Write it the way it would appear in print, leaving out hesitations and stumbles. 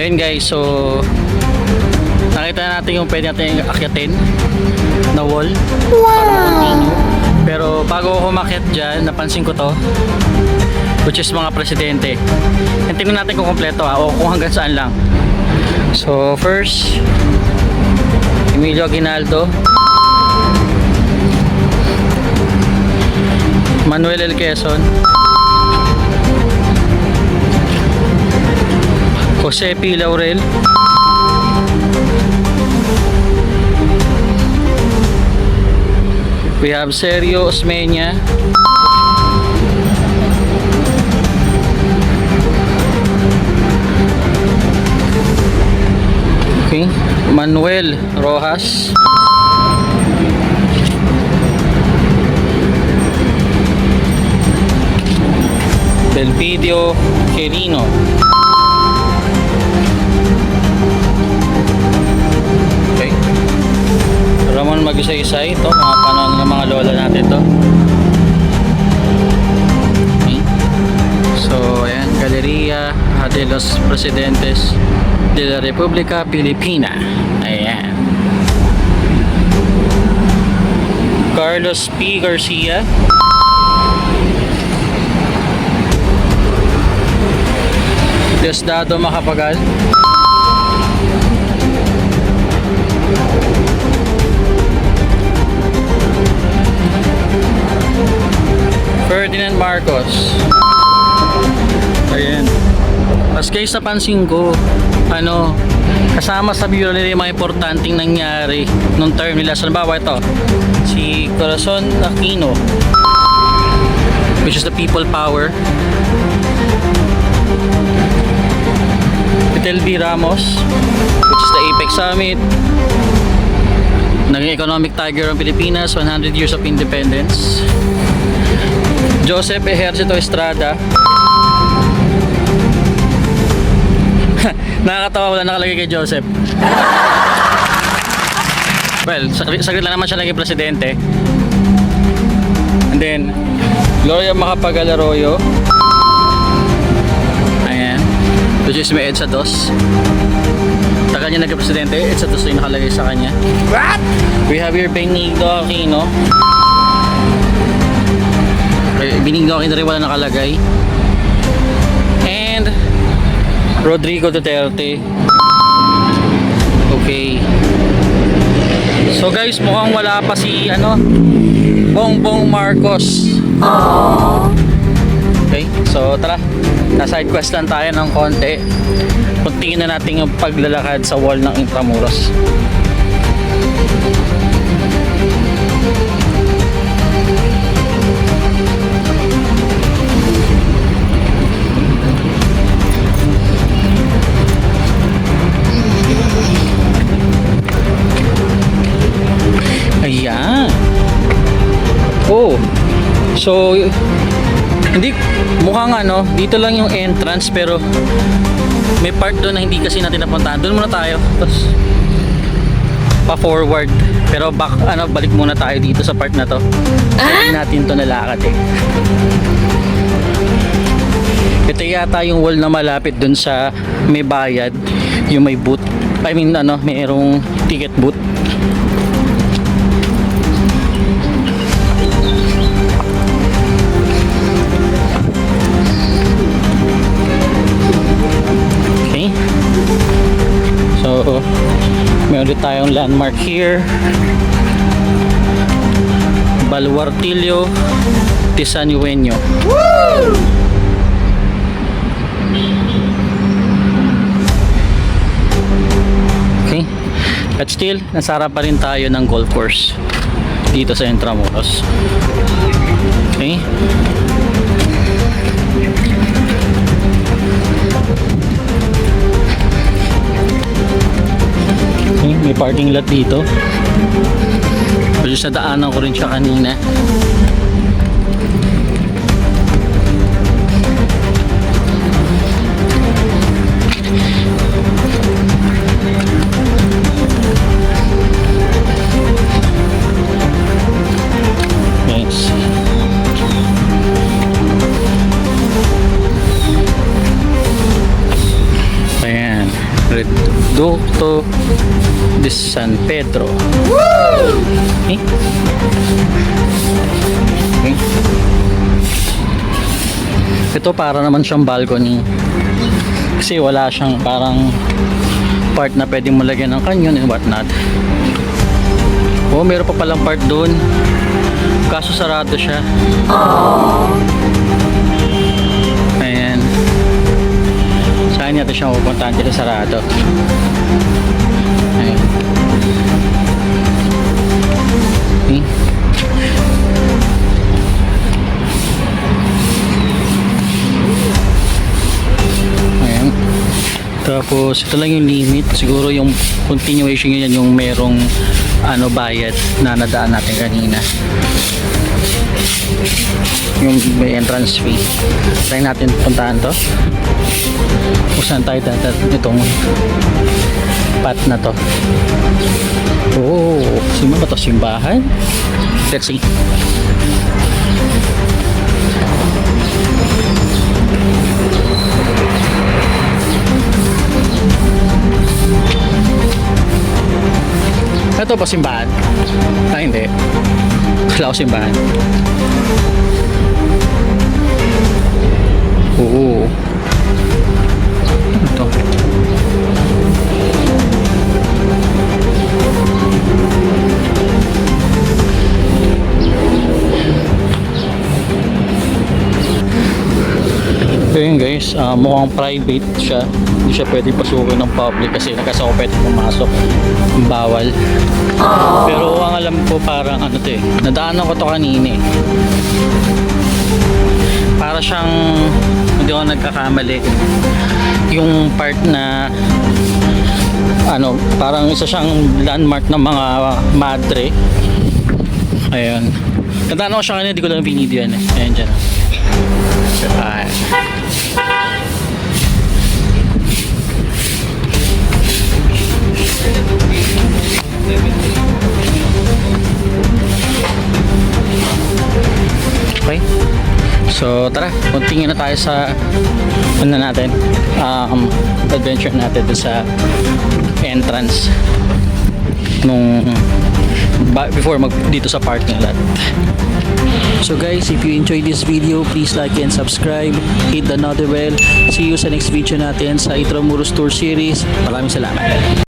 Ayun guys, so nakita natin yung pwede natin akyatin na wall. Wow! Pero bago ako umakyat dyan, napansin ko to, which is mga presidente. And tingnan natin kung kompleto o kung hanggang saan lang. So first, Emilio Aguinaldo, Manuel L. Quezon, Jose P. Laurel, we have Sergio Osmeña, okay, Manuel Rojas, Delpidio Quirino, okay, Ramon Magsaysay, ito mga panahon ng mga lola natin to. Okay. So ayan, Galeria de los Presidentes de la República Filipina. Ayan, Carlos P. Garcia, Diosdado Macapagal, Ferdinand Marcos. Ayan. Mas guys, napansin ko, kasama sa bureau nila yung mga importanteng nangyari nung term nila. So, halimbawa ito, si Corazon Aquino, which is the people power. Pitel B. Ramos, which is the APEC Summit. Naging economic tiger ng Pilipinas, 100 years of independence. Joseph Ejercito Estrada. Nakakatawa, wala nakalagay kay Joseph. Well, saglit lang naman siya naging presidente. And then Gloria Macapagal Arroyo, ayan, which is may EDSA Dos. Tagal niya naging presidente, EDSA Dos yung nakalagay sa kanya. What? We have here Benigno Aquino. Benigno Aquino rin wala nakalagay. And Rodrigo Duterte. Okay. So guys, mukhang wala pa si Bongbong Marcos. Aww. Okay, so tara, na-side quest lang tayo ng konti. Puntingin na natin yung paglalakad sa wall ng Intramuros. Ayan. Oh. So hindi mukhang dito lang yung entrance, pero may part doon na hindi kasi natin napuntahan. Doon muna tayo. Tapos pa forward. Pero balik muna tayo dito sa part na to. Hindi natin to nalakad eh. Ito yata yung wall na malapit doon sa may bayad, yung may booth. I mean mayroong ticket booth. So meron din tayong landmark here, Baluartillo de San Eugenio. Woo! Okay, at still nasara pa rin tayo ng golf course dito sa Intramuros. Okay, may parking lot dito. Pero sa daanan ko rin siya kanina. Ayan. Viaducto de San Pedro. Okay. Okay. Ito para naman siyang balcony. Kasi wala siyang parang part na pwedeng malagyan ng canyon and what not. Oh, meron pa palang part doon. Kaso sarado siya. Ayan. Saan natin siya pupuntahan dito sarado. Ayan. Okay. Ayan. Tapos ito lang yung limit. Siguro yung continuation yan yung merong bayad na nadaan natin kanina. Yung may entrance fee. Try natin puntahan to. Kung saan tayo itong path na to. Oh, sino ba to? Simbahan? Let's see. Ito ba simbahan? Ah, hindi. Wala ko simbahan. Oo. Ito. So yun guys, mukhang private siya. Hindi siya pwede pasukin ng public kasi nakasawa pwede pumasok. Bawal. Pero ang alam ko parang nadaanan ko to kanina eh. Para siyang, hindi ako nagkakamali, yung part na parang isa siyang landmark ng mga madre. Ayun. Nadaanan ko siya kanina, hindi ko lang video yan eh. Ayan dyan. Okay. So tara, continue na tayo sa adventure natin sa entrance nung before dito sa parking lot. So guys, if you enjoyed this video, please like and subscribe, hit the notification bell. See you sa next video natin sa Intramuros Tour Series. Maraming salamat.